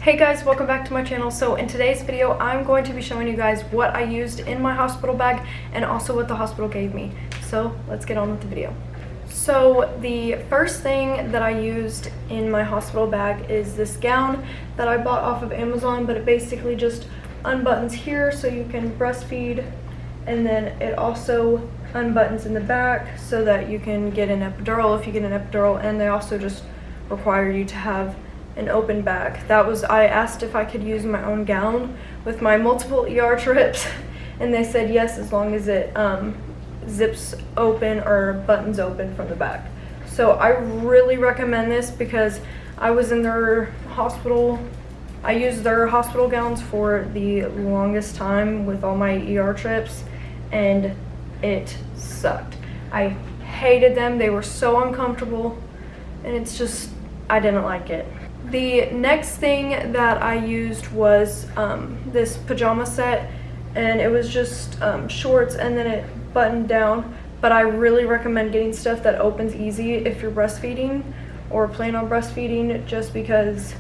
Hey guys, welcome back to my channel. So in today's video, I'm going to be showing you guys what I used in my hospital bag and also what the hospital gave me. So let's get on with the video. So the first thing that I used in my hospital bag is this gown that I bought off of Amazon, but it basically just unbuttons here so you can breastfeed, and then it also unbuttons in the back so that you can get an epidural if you get an epidural, and they also just require you to have an open bag. I asked if I could use my own gown with my multiple ER trips, and they said yes, as long as it zips open or buttons open from the back. So I really recommend this because I was in their hospital. I used their hospital gowns for the longest time with all my ER trips, and it sucked. I hated them. They were so uncomfortable, and it's just, I didn't like it. The next thing that I used was this pajama set, and it was just shorts and then it buttoned down, but I really recommend getting stuff that opens easy if you're breastfeeding or plan on breastfeeding, just because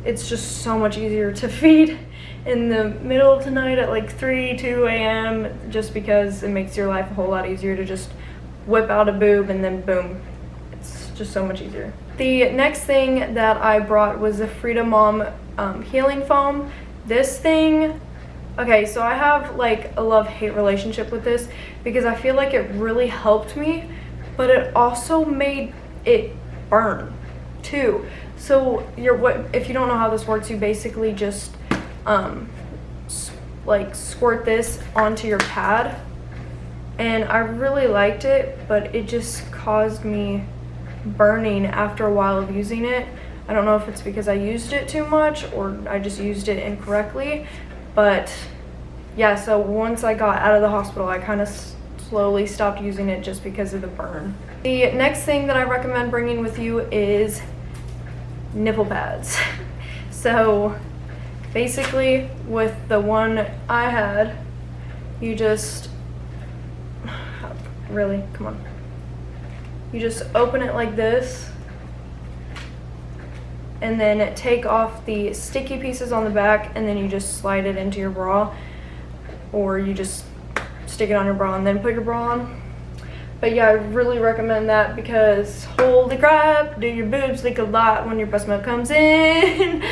it's just so much easier to feed in the middle of the night at like 2 a.m. just because it makes your life a whole lot easier to just whip out a boob and then boom, it's just so much easier. The next thing that I brought was the Freedom Mom healing foam. This thing, okay, so I have like a love-hate relationship with this because I feel like it really helped me, but it also made it burn too. So if you don't know how this works, you basically just like squirt this onto your pad, and I really liked it, but it just caused me burning after a while of using it. I don't know if it's because I used it too much or I just used it incorrectly, but yeah, so once I got out of the hospital, I kind of slowly stopped using it just because of the burn. The next thing that I recommend bringing with you is nipple pads. So basically with the one I had, you just you just open it like this, and then take off the sticky pieces on the back, and then you just slide it into your bra, or you just stick it on your bra and then put your bra on. But yeah, I really recommend that because holy crap, do your boobs leak a lot when your breast milk comes in.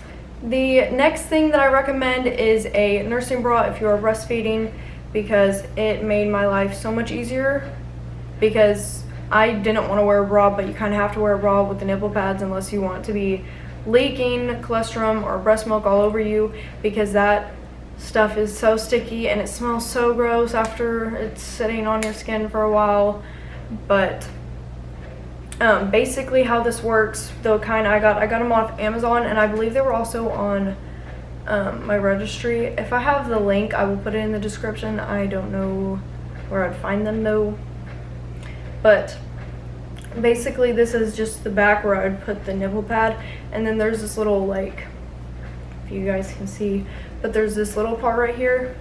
The next thing that I recommend is a nursing bra if you are breastfeeding, because it made my life so much easier, because I didn't want to wear a bra, but you kind of have to wear a bra with the nipple pads unless you want to be leaking colostrum or breast milk all over you, because that stuff is so sticky and it smells so gross after it's sitting on your skin for a while. But basically how this works, I got them off Amazon, and I believe they were also on my registry. If I have the link, I will put it in the description. I don't know where I'd find them though. But basically this is just the back where I would put the nipple pad, and then there's this little, like, if you guys can see, but there's this little part right here,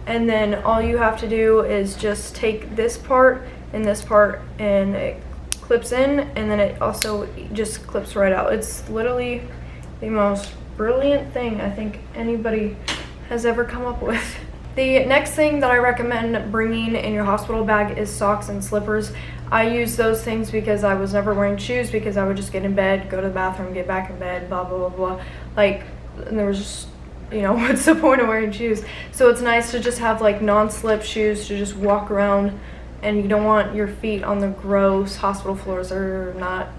and then all you have to do is just take this part and this part, and it clips in, and then it also just clips right out. It's literally the most brilliant thing I think anybody has ever come up with. The next thing that I recommend bringing in your hospital bag is socks and slippers. I use those things because I was never wearing shoes, because I would just get in bed, go to the bathroom, get back in bed, blah, blah, blah, blah. Like, and there was just, you know, what's the point of wearing shoes? So it's nice to just have like non-slip shoes to just walk around, and you don't want your feet on the gross hospital floors. Or not.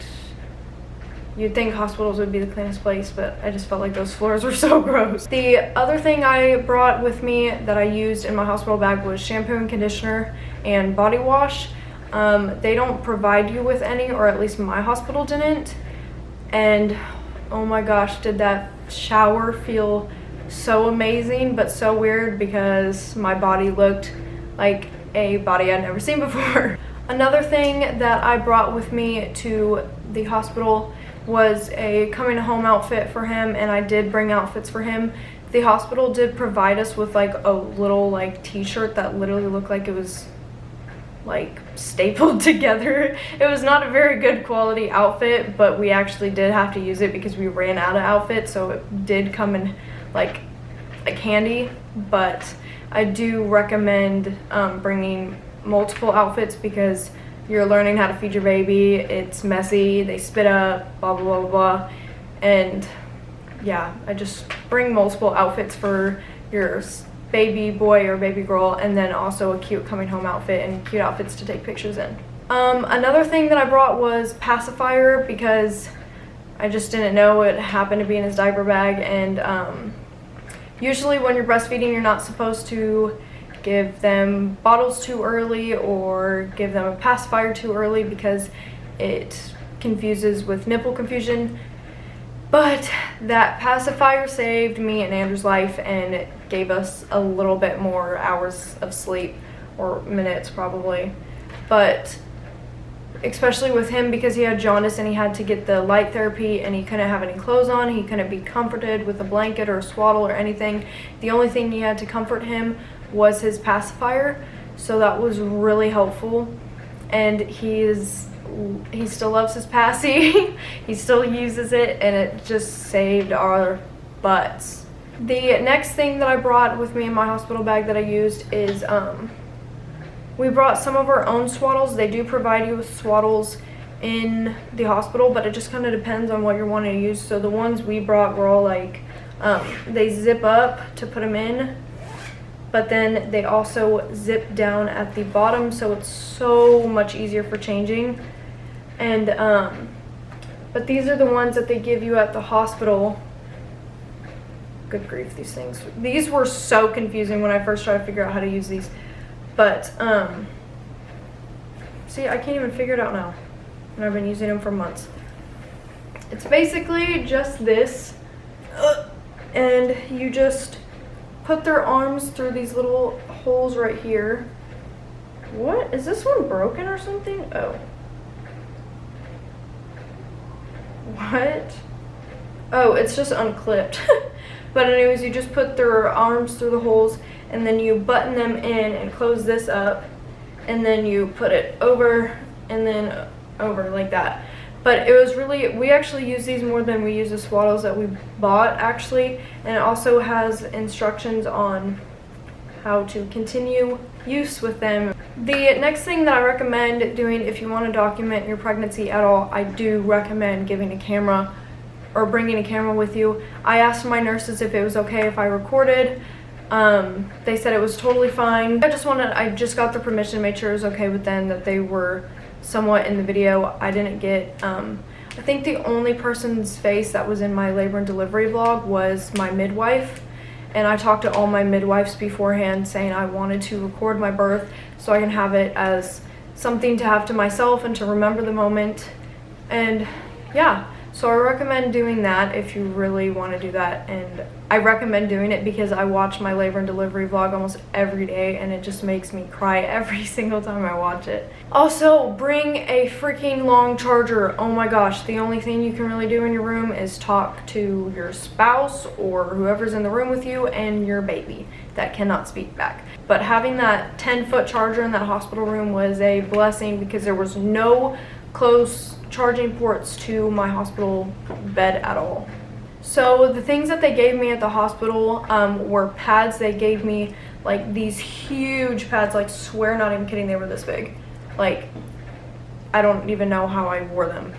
You'd think hospitals would be the cleanest place, but I just felt like those floors were so gross. The other thing I brought with me that I used in my hospital bag was shampoo and conditioner and body wash. They don't provide you with any, or at least my hospital didn't. And oh my gosh, did that shower feel so amazing, but so weird because my body looked like a body I'd never seen before. Another thing that I brought with me to the hospital was a coming home outfit for him, and I did bring outfits for him. The hospital did provide us with like a little like t-shirt that literally looked like it was like stapled together. It was not a very good quality outfit, but we actually did have to use it because we ran out of outfits, so it did come in like handy. But I do recommend bringing multiple outfits because you're learning how to feed your baby. It's messy, they spit up, blah blah blah blah, and yeah, I just bring multiple outfits for your baby boy or baby girl, and then also a cute coming home outfit and cute outfits to take pictures in. Another thing that I brought was pacifier because I just didn't know it happened to be in his diaper bag, and usually when you're breastfeeding you're not supposed to give them bottles too early or give them a pacifier too early because it confuses with nipple confusion. But that pacifier saved me and Andrew's life, and it gave us a little bit more hours of sleep, or minutes probably. But especially with him, because he had jaundice and he had to get the light therapy and he couldn't have any clothes on, he couldn't be comforted with a blanket or a swaddle or anything. The only thing he had to comfort him was his pacifier, so that was really helpful. And he still loves his passy. He still uses it, and it just saved our butts. The next thing that I brought with me in my hospital bag that I used is we brought some of our own swaddles. They do provide you with swaddles in the hospital, but it just kind of depends on what you're wanting to use. So the ones we brought were all like they zip up to put them in, but then they also zip down at the bottom, so it's so much easier for changing. And but these are the ones that they give you at the hospital. Good grief, these were so confusing when I first tried to figure out how to use these. But see, I can't even figure it out now, and I've been using them for months. It's basically just this, and you just put their arms through these little holes right here. What? Is this one broken or something? Oh. What? Oh, it's just unclipped. But anyways, you just put their arms through the holes, and then you button them in and close this up, and then you put it over and then over like that. But it was really, we actually use these more than we use the swaddles that we bought actually, and it also has instructions on how to continue use with them. The next thing that I recommend doing if you want to document your pregnancy at all, I do recommend giving a camera or bringing a camera with you. I asked my nurses if it was okay if I recorded. They said it was totally fine. I just got the permission, made sure it was okay with them, that they were somewhat in the video. I didn't get, I think the only person's face that was in my labor and delivery vlog was my midwife. And I talked to all my midwives beforehand saying I wanted to record my birth so I can have it as something to have to myself and to remember the moment. And yeah, so I recommend doing that if you really want to do that. And I recommend doing it because I watch my labor and delivery vlog almost every day, and it just makes me cry every single time I watch it. Also, bring a freaking long charger. Oh my gosh, the only thing you can really do in your room is talk to your spouse or whoever's in the room with you and your baby that cannot speak back. But having that 10-foot charger in that hospital room was a blessing because there was no close charging ports to my hospital bed at all. So the things that they gave me at the hospital were pads. They gave me like these huge pads, like swear not even kidding, they were this big. Like, I don't even know how I wore them,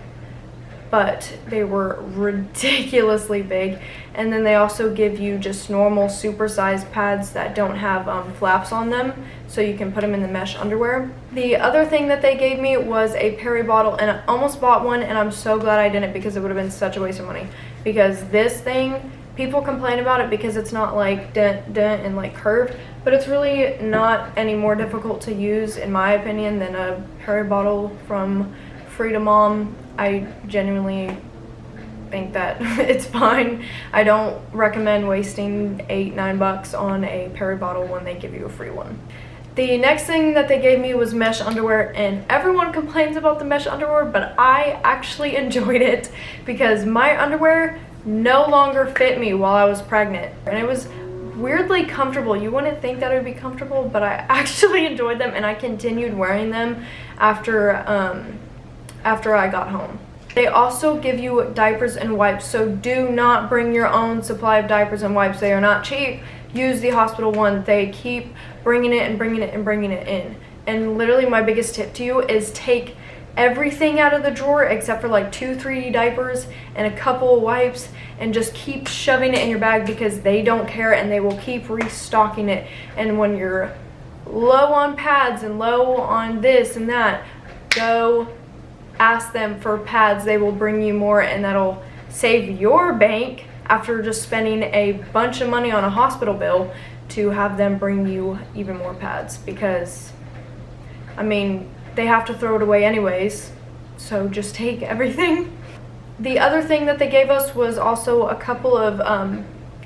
but they were ridiculously big. And then they also give you just normal supersized pads that don't have flaps on them, so you can put them in the mesh underwear. The other thing that they gave me was a peri bottle, and I almost bought one, and I'm so glad I didn't because it would have been such a waste of money. Because this thing, people complain about it because it's not like dent and like curved, but it's really not any more difficult to use in my opinion than a peri bottle from Freedom Mom. I genuinely think that it's fine. I don't recommend wasting $8-9 on a peri bottle when they give you a free one. The next thing that they gave me was mesh underwear, and everyone complains about the mesh underwear, but I actually enjoyed it because my underwear no longer fit me while I was pregnant, and it was weirdly comfortable. You wouldn't think that it would be comfortable, but I actually enjoyed them, and I continued wearing them after I got home. They also give you diapers and wipes, so do not bring your own supply of diapers and wipes. They are not cheap. Use the hospital one. They keep bringing it and bringing it and bringing it in. And literally my biggest tip to you is take everything out of the drawer except for like 2-3 diapers and a couple of wipes, and just keep shoving it in your bag, because they don't care and they will keep restocking it. And when you're low on pads and low on this and that, go ask them for pads. They will bring you more, and that'll save your bank after just spending a bunch of money on a hospital bill to have them bring you even more pads, because I mean, they have to throw it away anyways, so just take everything. The other thing that they gave us was also a couple of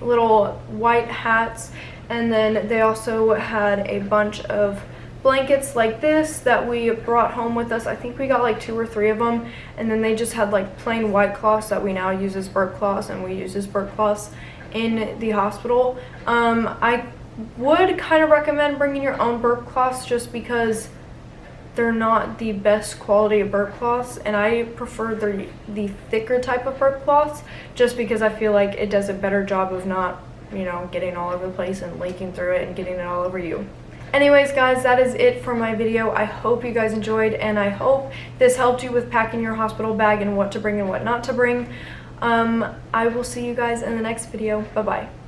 little white hats, and then they also had a bunch of blankets like this that we brought home with us. I think we got like 2 or 3 of them, and then they just had like plain white cloths that we now use as burp cloths, and we use as burp cloths in the hospital. I would kind of recommend bringing your own burp cloths, just because they're not the best quality of burp cloths, and I prefer the thicker type of burp cloths, just because I feel like it does a better job of not, you know, getting all over the place and leaking through it and getting it all over you. Anyways, guys, that is it for my video. I hope you guys enjoyed, and I hope this helped you with packing your hospital bag and what to bring and what not to bring. I will see you guys in the next video. Bye-bye.